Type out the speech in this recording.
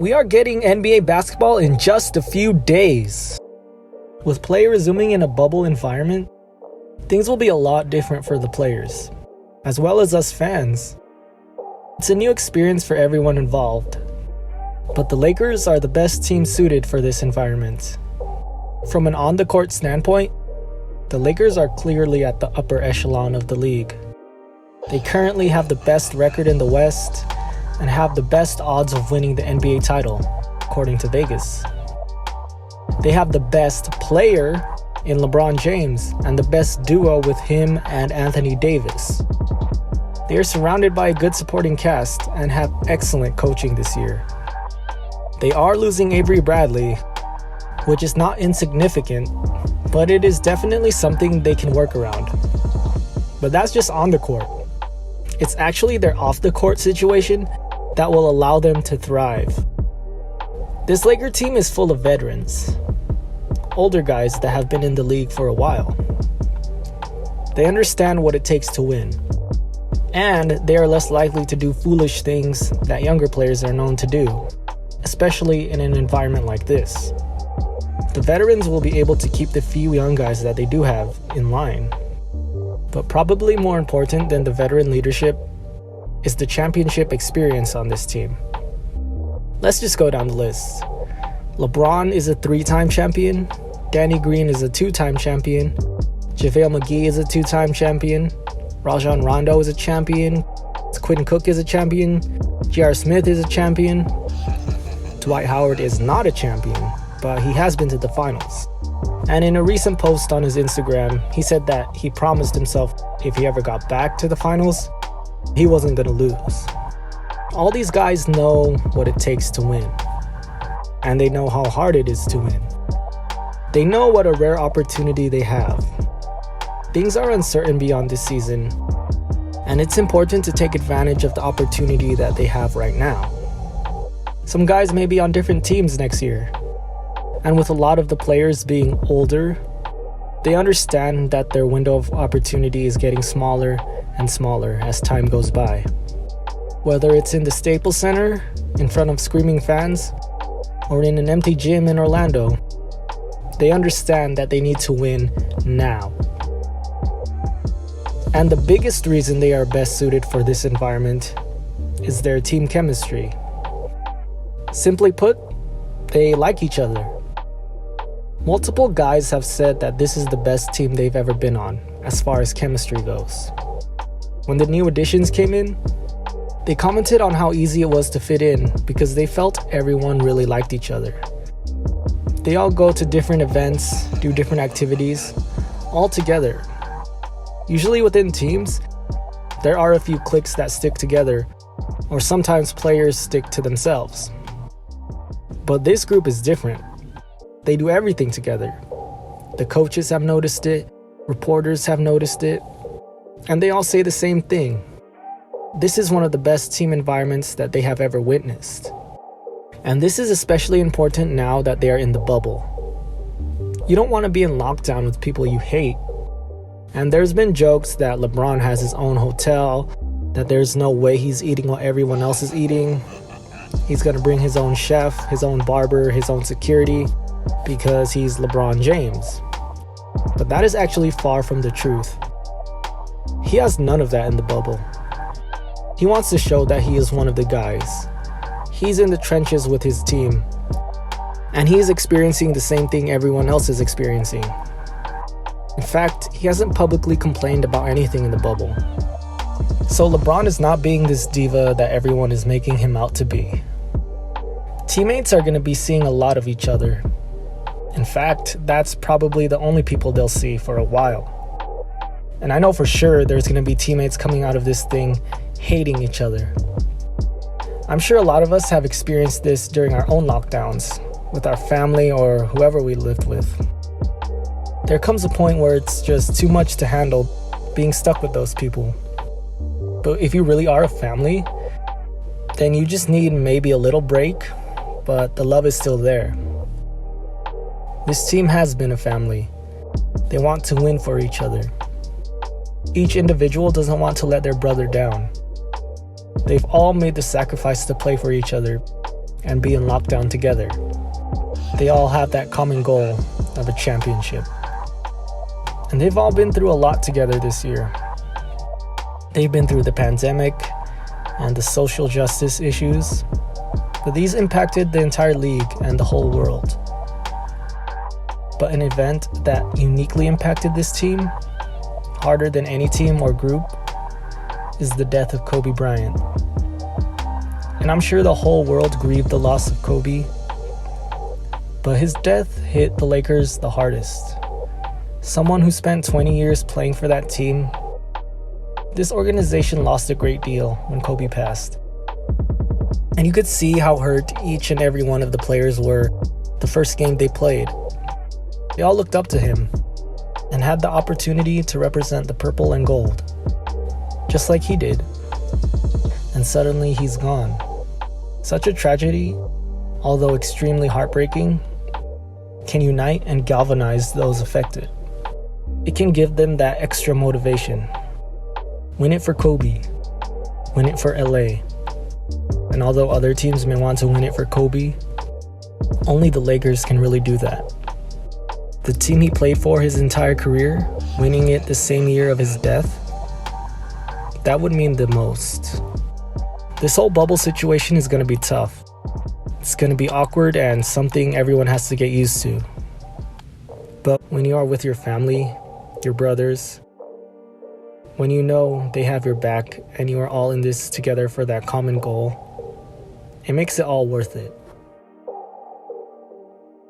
We are getting NBA basketball in just a few days. With play resuming in a bubble environment, things will be a lot different for the players, as well as us fans. It's a new experience for everyone involved, but the Lakers are the best team suited for this environment. From an on-the-court standpoint, the Lakers are clearly at the upper echelon of the league. They currently have the best record in the West and have the best odds of winning the NBA title, according to Vegas. They have the best player in LeBron James and the best duo with him and Anthony Davis. They are surrounded by a good supporting cast and have excellent coaching this year. They are losing Avery Bradley, which is not insignificant, but it is definitely something they can work around. But that's just on the court. It's actually their off-the-court situation that will allow them to thrive. This Laker team is full of veterans, older guys that have been in the league for a while. They understand what it takes to win, and they are less likely to do foolish things that younger players are known to do, especially in an environment like this. The veterans will be able to keep the few young guys that they do have in line. But probably more important than the veteran leadership is the championship experience on this team. Let's just go down the list. LeBron is a 3-time champion. Danny Green is a 2-time champion. JaVale McGee is a 2-time champion. Rajon Rondo is a champion. Quinn Cook is a champion. J.R. Smith is a champion. Dwight Howard is not a champion, but he has been to the finals. And in a recent post on his Instagram, he said that he promised himself if he ever got back to the finals, he wasn't going to lose. All these guys know what it takes to win, and they know how hard it is to win. They know what a rare opportunity they have. Things are uncertain beyond this season, and it's important to take advantage of the opportunity that they have right now. Some guys may be on different teams next year, and with a lot of the players being older, they understand that their window of opportunity is getting smaller and smaller as time goes by. Whether it's in the Staples Center, in front of screaming fans, or in an empty gym in Orlando, they understand that they need to win now. And the biggest reason they are best suited for this environment is their team chemistry. Simply put, they like each other. Multiple guys have said that this is the best team they've ever been on, as far as chemistry goes. When the new additions came in, they commented on how easy it was to fit in because they felt everyone really liked each other. They all go to different events, do different activities, all together. Usually within teams, there are a few cliques that stick together, or sometimes players stick to themselves. But this group is different. They do everything together. The coaches have noticed it, reporters have noticed it, and they all say the same thing. This is one of the best team environments that they have ever witnessed. And this is especially important now that they are in the bubble. You don't want to be in lockdown with people you hate. And there's been jokes that LeBron has his own hotel, that there's no way he's eating while everyone else is eating. He's going to bring his own chef, his own barber, his own security, because he's LeBron James. But that is actually far from the truth. He has none of that in the bubble. He wants to show that he is one of the guys. He's in the trenches with his team, and he is experiencing the same thing everyone else is experiencing. In fact, he hasn't publicly complained about anything in the bubble. So LeBron is not being this diva that everyone is making him out to be. Teammates are going to be seeing a lot of each other. In fact, that's probably the only people they'll see for a while. And I know for sure there's going to be teammates coming out of this thing hating each other. I'm sure a lot of us have experienced this during our own lockdowns, with our family or whoever we lived with. There comes a point where it's just too much to handle being stuck with those people. But if you really are a family, then you just need maybe a little break, but the love is still there. This team has been a family. They want to win for each other. Each individual doesn't want to let their brother down. They've all made the sacrifice to play for each other, and be in lockdown together. They all have that common goal of a championship. And they've all been through a lot together this year. They've been through the pandemic and the social justice issues, but these impacted the entire league and the whole world. But an event that uniquely impacted this team, harder than any team or group, is the death of Kobe Bryant. And I'm sure the whole world grieved the loss of Kobe, but his death hit the Lakers the hardest. Someone who spent 20 years playing for that team, this organization lost a great deal when Kobe passed. And you could see how hurt each and every one of the players were the first game they played. They all looked up to him and had the opportunity to represent the purple and gold, just like he did. And suddenly he's gone. Such a tragedy, although extremely heartbreaking, can unite and galvanize those affected. It can give them that extra motivation. Win it for Kobe. Win it for LA. And although other teams may want to win it for Kobe, only the Lakers can really do that. The team he played for his entire career, winning it the same year of his death, that would mean the most. This whole bubble situation is going to be tough. It's going to be awkward and something everyone has to get used to. But when you are with your family, your brothers, when you know they have your back and you are all in this together for that common goal, it makes it all worth it.